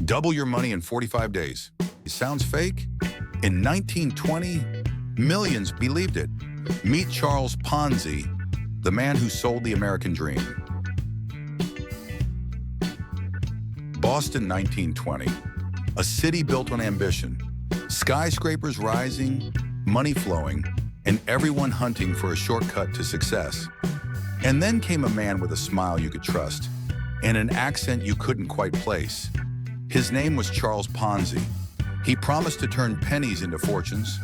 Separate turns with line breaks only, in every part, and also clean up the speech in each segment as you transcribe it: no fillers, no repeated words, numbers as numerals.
Double your money in 45 days. It sounds fake? In 1920, millions believed it. Meet Charles Ponzi, the man who sold the American dream. Boston, 1920. A city built on ambition. Skyscrapers rising, money flowing, and everyone hunting for a shortcut to success. And then came a man with a smile you could trust and an accent you couldn't quite place. His name was Charles Ponzi. He promised to turn pennies into fortunes,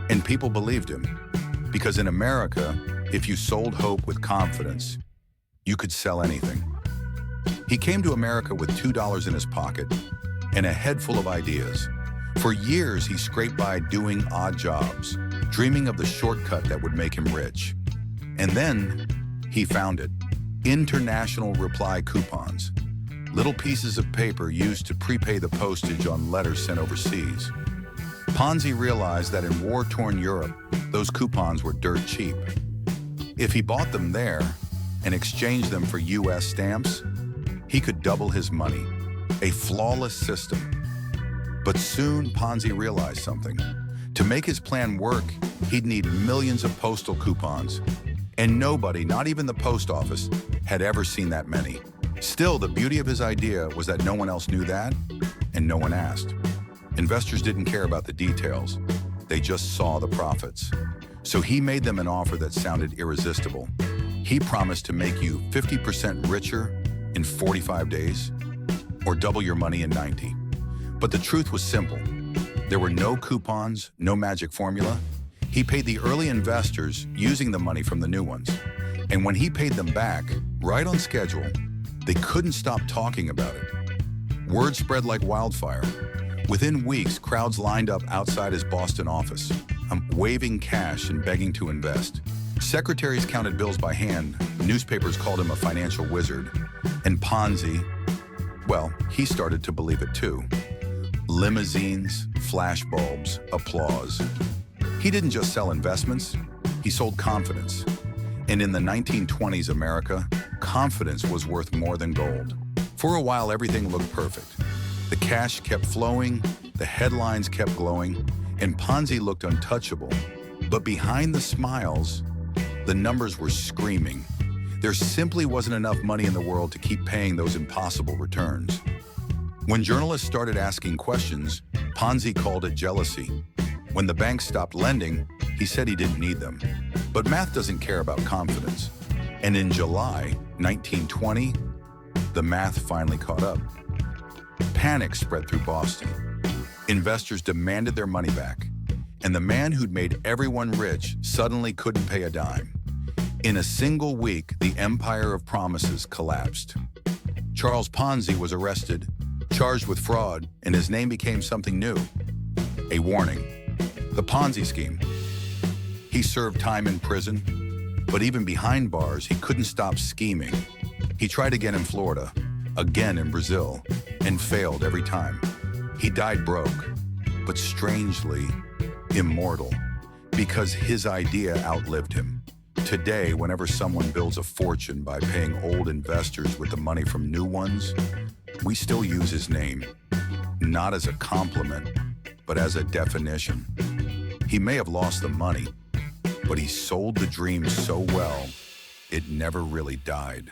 and people believed him. Because in America, if you sold hope with confidence, you could sell anything. He came to America with $2 in his pocket and a head full of ideas. For years, he scraped by doing odd jobs, dreaming of the shortcut that would make him rich. And then he found it. International reply coupons. Little pieces of paper used to prepay the postage on letters sent overseas. Ponzi realized that in war-torn Europe, those coupons were dirt cheap. If he bought them there and exchanged them for US stamps, he could double his money. A flawless system. But soon, Ponzi realized something. To make his plan work, he'd need millions of postal coupons. And nobody, not even the post office, had ever seen that many. Still, the beauty of his idea was that no one else knew that, and no one asked. Investors didn't care about the details. They just saw the profits. So he made them an offer that sounded irresistible. He promised to make you 50% richer in 45 days, or double your money in 90. But the truth was simple. There were no coupons, no magic formula. He paid the early investors using the money from the new ones. And when he paid them back, right on schedule, they couldn't stop talking about it. Word spread like wildfire. Within weeks, crowds lined up outside his Boston office, waving cash and begging to invest. Secretaries counted bills by hand, newspapers called him a financial wizard, and Ponzi, well, he started to believe it too. Limousines, flashbulbs, applause. He didn't just sell investments, he sold confidence. And in the 1920s America, confidence was worth more than gold. For a while, everything looked perfect. The cash kept flowing, the headlines kept glowing, and Ponzi looked untouchable. But behind the smiles, the numbers were screaming. There simply wasn't enough money in the world to keep paying those impossible returns. When journalists started asking questions, Ponzi called it jealousy. When the banks stopped lending, he said he didn't need them. But math doesn't care about confidence. And in July 1920, the math finally caught up. Panic spread through Boston. Investors demanded their money back. And the man who'd made everyone rich suddenly couldn't pay a dime. In a single week, the empire of promises collapsed. Charles Ponzi was arrested, charged with fraud, and his name became something new. A warning. The Ponzi scheme. He served time in prison, but even behind bars, he couldn't stop scheming. He tried again in Florida, again in Brazil, and failed every time. He died broke, but strangely immortal, because his idea outlived him. Today, whenever someone builds a fortune by paying old investors with the money from new ones, we still use his name, not as a compliment, but as a definition. He may have lost the money, but he sold the dream so well, it never really died.